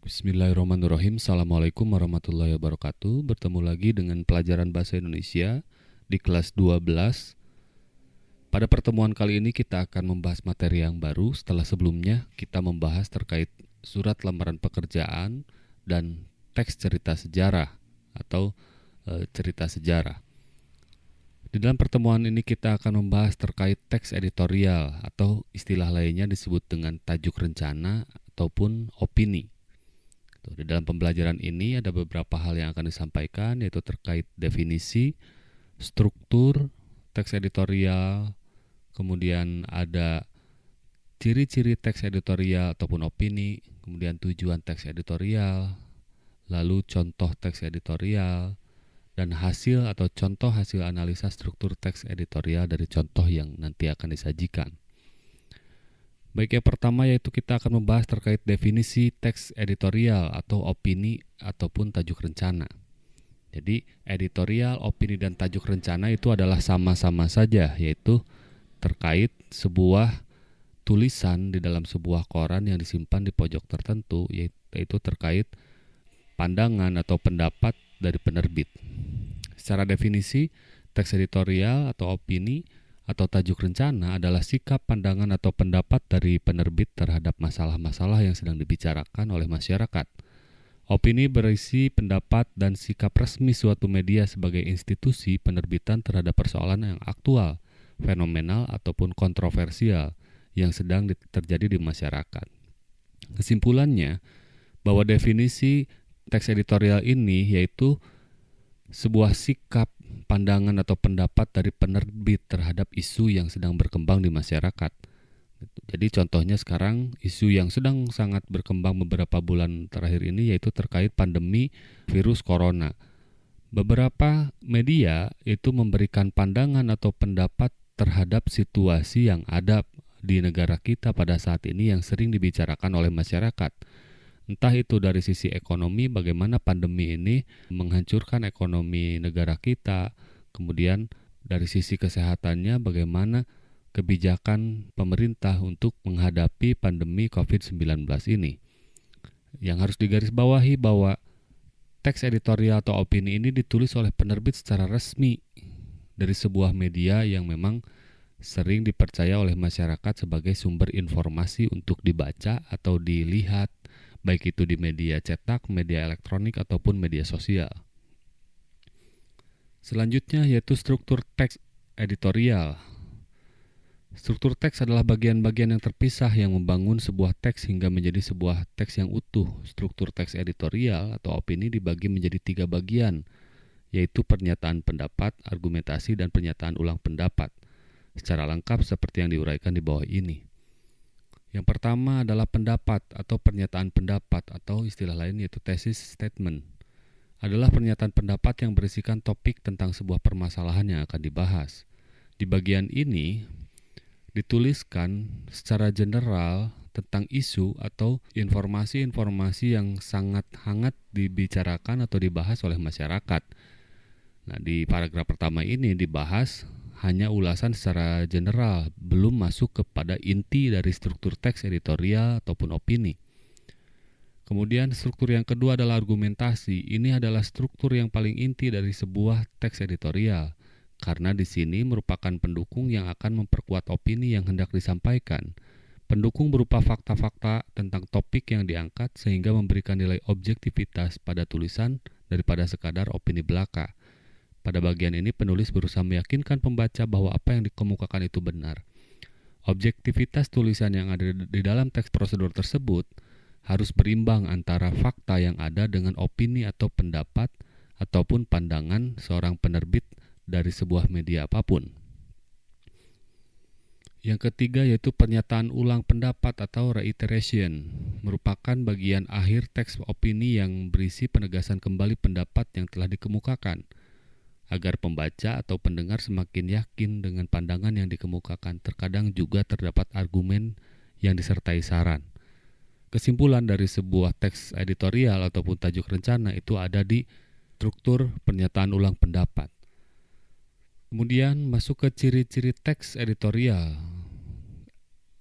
Bismillahirrahmanirrahim. Assalamualaikum warahmatullahi wabarakatuh. Bertemu lagi dengan pelajaran bahasa Indonesia di kelas 12. Pada pertemuan kali ini kita akan membahas materi yang baru setelah sebelumnya kita membahas terkait surat lamaran pekerjaan dan teks cerita sejarah atau cerita sejarah. Di dalam pertemuan ini kita akan membahas terkait teks editorial atau istilah lainnya disebut dengan tajuk rencana ataupun opini. Di dalam pembelajaran ini ada beberapa hal yang akan disampaikan, yaitu terkait definisi, struktur, teks editorial, kemudian ada ciri-ciri teks editorial ataupun opini, kemudian tujuan teks editorial, lalu contoh teks editorial, dan hasil atau contoh hasil analisa struktur teks editorial dari contoh yang nanti akan disajikan. Baik, yang pertama yaitu kita akan membahas terkait definisi teks editorial atau opini ataupun tajuk rencana. Jadi editorial, opini, dan tajuk rencana itu adalah sama-sama saja, yaitu terkait sebuah tulisan di dalam sebuah koran yang disimpan di pojok tertentu, yaitu terkait pandangan atau pendapat dari penerbit. Secara definisi, teks editorial atau opini atau tajuk rencana adalah sikap, pandangan, atau pendapat dari penerbit terhadap masalah-masalah yang sedang dibicarakan oleh masyarakat. Opini berisi pendapat dan sikap resmi suatu media sebagai institusi penerbitan terhadap persoalan yang aktual, fenomenal, ataupun kontroversial yang sedang terjadi di masyarakat. Kesimpulannya, bahwa definisi teks editorial ini yaitu sebuah sikap, pandangan, atau pendapat dari penerbit terhadap isu yang sedang berkembang di masyarakat. Jadi contohnya sekarang isu yang sedang sangat berkembang beberapa bulan terakhir ini yaitu terkait pandemi virus corona. Beberapa media itu memberikan pandangan atau pendapat terhadap situasi yang ada di negara kita pada saat ini yang sering dibicarakan oleh masyarakat. Entah itu dari sisi ekonomi, bagaimana pandemi ini menghancurkan ekonomi negara kita, kemudian dari sisi kesehatannya, bagaimana kebijakan pemerintah untuk menghadapi pandemi COVID-19 ini. Yang harus digarisbawahi bahwa teks editorial atau opini ini ditulis oleh penerbit secara resmi dari sebuah media yang memang sering dipercaya oleh masyarakat sebagai sumber informasi untuk dibaca atau dilihat, baik itu di media cetak, media elektronik, ataupun media sosial. Selanjutnya yaitu struktur teks editorial. Struktur teks adalah bagian-bagian yang terpisah yang membangun sebuah teks hingga menjadi sebuah teks yang utuh. Struktur teks editorial atau opini dibagi menjadi 3 bagian, yaitu pernyataan pendapat, argumentasi, dan pernyataan ulang pendapat, secara lengkap seperti yang diuraikan di bawah ini. Yang pertama adalah pendapat atau pernyataan pendapat atau istilah lain yaitu thesis statement. Adalah pernyataan pendapat yang berisikan topik tentang sebuah permasalahan yang akan dibahas. Di bagian ini dituliskan secara general tentang isu atau informasi-informasi yang sangat hangat dibicarakan atau dibahas oleh masyarakat. Nah, di paragraf pertama ini dibahas hanya ulasan secara general, belum masuk kepada inti dari struktur teks editorial ataupun opini. Kemudian struktur yang kedua adalah argumentasi. Ini adalah struktur yang paling inti dari sebuah teks editorial, karena di sini merupakan pendukung yang akan memperkuat opini yang hendak disampaikan. Pendukung berupa fakta-fakta tentang topik yang diangkat sehingga memberikan nilai objektivitas pada tulisan daripada sekadar opini belaka. Pada bagian ini penulis berusaha meyakinkan pembaca bahwa apa yang dikemukakan itu benar. Objektivitas tulisan yang ada di dalam teks prosedur tersebut harus berimbang antara fakta yang ada dengan opini atau pendapat ataupun pandangan seorang penerbit dari sebuah media apapun. Yang ketiga yaitu pernyataan ulang pendapat atau reiteration, merupakan bagian akhir teks opini yang berisi penegasan kembali pendapat yang telah dikemukakan, agar pembaca atau pendengar semakin yakin dengan pandangan yang dikemukakan. Terkadang juga terdapat argumen yang disertai saran. Kesimpulan dari sebuah teks editorial ataupun tajuk rencana itu ada di struktur pernyataan ulang pendapat. Kemudian masuk ke ciri-ciri teks editorial.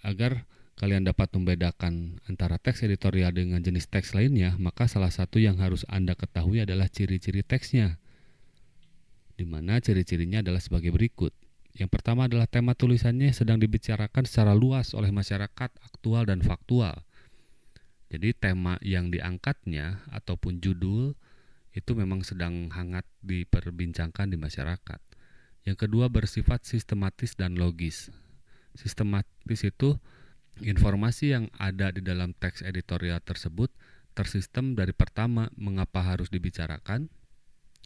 Agar kalian dapat membedakan antara teks editorial dengan jenis teks lainnya, maka salah satu yang harus Anda ketahui adalah ciri-ciri teksnya, di mana ciri-cirinya adalah sebagai berikut. Yang pertama adalah tema tulisannya sedang dibicarakan secara luas oleh masyarakat aktual dan faktual. Jadi tema yang diangkatnya ataupun judul itu memang sedang hangat diperbincangkan di masyarakat. Yang kedua bersifat sistematis dan logis. Sistematis itu informasi yang ada di dalam teks editorial tersebut tersistem dari pertama mengapa harus dibicarakan,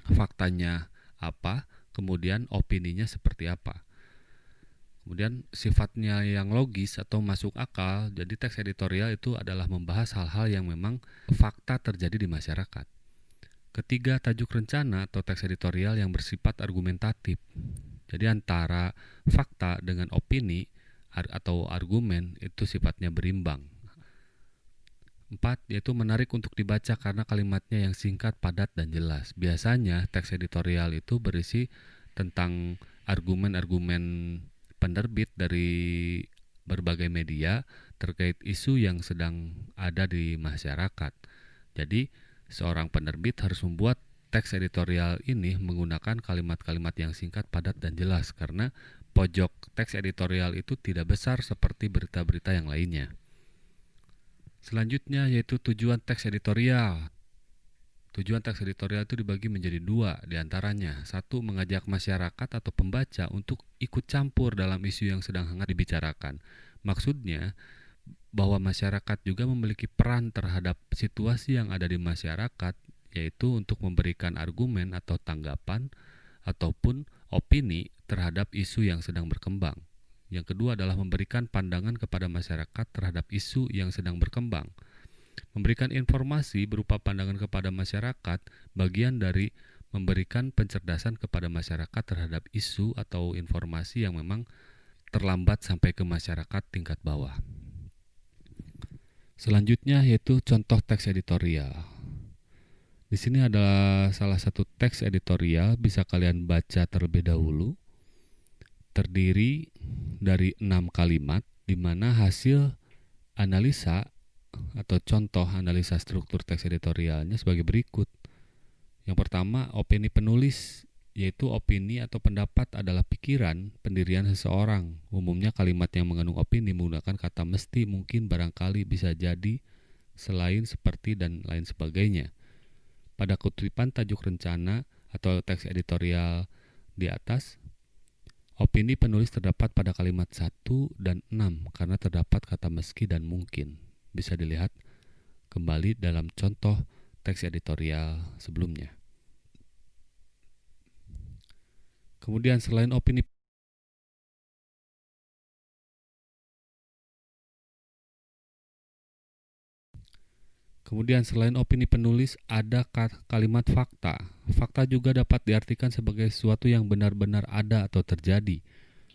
faktanya apa, kemudian opininya seperti apa. Kemudian sifatnya yang logis atau masuk akal, jadi teks editorial itu adalah membahas hal-hal yang memang fakta terjadi di masyarakat. Ketiga, tajuk rencana atau teks editorial yang bersifat argumentatif. Jadi antara fakta dengan opini atau argumen itu sifatnya berimbang. 4, yaitu menarik untuk dibaca karena kalimatnya yang singkat, padat, dan jelas. Biasanya teks editorial itu berisi tentang argumen-argumen penerbit dari berbagai media terkait isu yang sedang ada di masyarakat. Jadi, seorang penerbit harus membuat teks editorial ini menggunakan kalimat-kalimat yang singkat, padat, dan jelas karena pojok teks editorial itu tidak besar seperti berita-berita yang lainnya. Selanjutnya yaitu tujuan teks editorial. Tujuan teks editorial itu dibagi menjadi dua diantaranya. Satu, mengajak masyarakat atau pembaca untuk ikut campur dalam isu yang sedang hangat dibicarakan. Maksudnya bahwa masyarakat juga memiliki peran terhadap situasi yang ada di masyarakat, yaitu untuk memberikan argumen atau tanggapan ataupun opini terhadap isu yang sedang berkembang. Yang kedua adalah memberikan pandangan kepada masyarakat terhadap isu yang sedang berkembang. Memberikan informasi berupa pandangan kepada masyarakat bagian dari memberikan pencerdasan kepada masyarakat terhadap isu atau informasi yang memang terlambat sampai ke masyarakat tingkat bawah. Selanjutnya yaitu contoh teks editorial. Di sini adalah salah satu teks editorial, bisa kalian baca terlebih dahulu. Terdiri dari 6 kalimat, di mana hasil analisa atau contoh analisa struktur teks editorialnya sebagai berikut. Yang pertama, opini penulis, yaitu opini atau pendapat adalah pikiran, pendirian seseorang. Umumnya kalimat yang mengandung opini menggunakan kata mesti, mungkin, barangkali, bisa jadi, selain, seperti, dan lain sebagainya. Pada kutipan tajuk rencana atau teks editorial di atas, opini penulis terdapat pada kalimat 1 dan 6 karena terdapat kata meski dan mungkin. Bisa dilihat kembali dalam contoh teks editorial sebelumnya. Kemudian selain opini penulis ada kalimat fakta. Fakta juga dapat diartikan sebagai sesuatu yang benar-benar ada atau terjadi.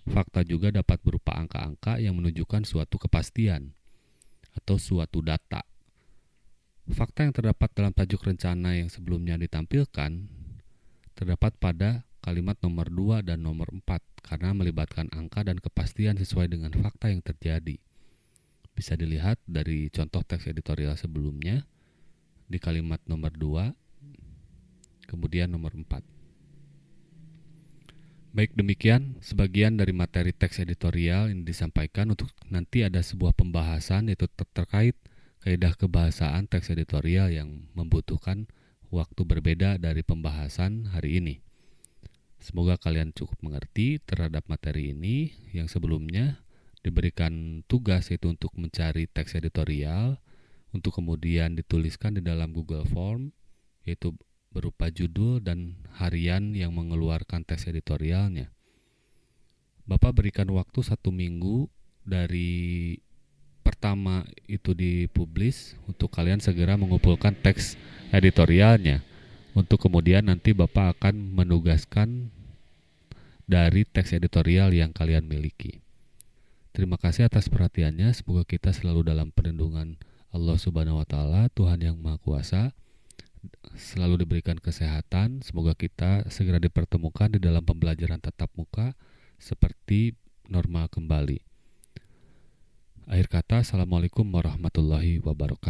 Fakta juga dapat berupa angka-angka yang menunjukkan suatu kepastian atau suatu data. Fakta yang terdapat dalam tajuk rencana yang sebelumnya ditampilkan terdapat pada kalimat nomor 2 dan nomor 4 karena melibatkan angka dan kepastian sesuai dengan fakta yang terjadi. Bisa dilihat dari contoh teks editorial sebelumnya di kalimat nomor 2, kemudian nomor 4. Baik, demikian sebagian dari materi teks editorial yang disampaikan. Untuk nanti ada sebuah pembahasan yaitu terkait kaidah kebahasaan teks editorial yang membutuhkan waktu berbeda dari pembahasan hari ini. Semoga kalian cukup mengerti terhadap materi ini. Yang sebelumnya diberikan tugas yaitu untuk mencari teks editorial untuk kemudian dituliskan di dalam Google Form, yaitu berupa judul dan harian yang mengeluarkan teks editorialnya. Bapak berikan waktu 1 minggu dari pertama itu dipublis untuk kalian segera mengumpulkan teks editorialnya, untuk kemudian nanti Bapak akan menugaskan dari teks editorial yang kalian miliki. Terima kasih atas perhatiannya. Semoga kita selalu dalam perlindungan Allah Subhanahu wa Ta'ala, Tuhan yang Maha Kuasa. Selalu diberikan kesehatan. Semoga kita segera dipertemukan di dalam pembelajaran tatap muka seperti normal kembali. Akhir kata, Assalamualaikum warahmatullahi wabarakatuh.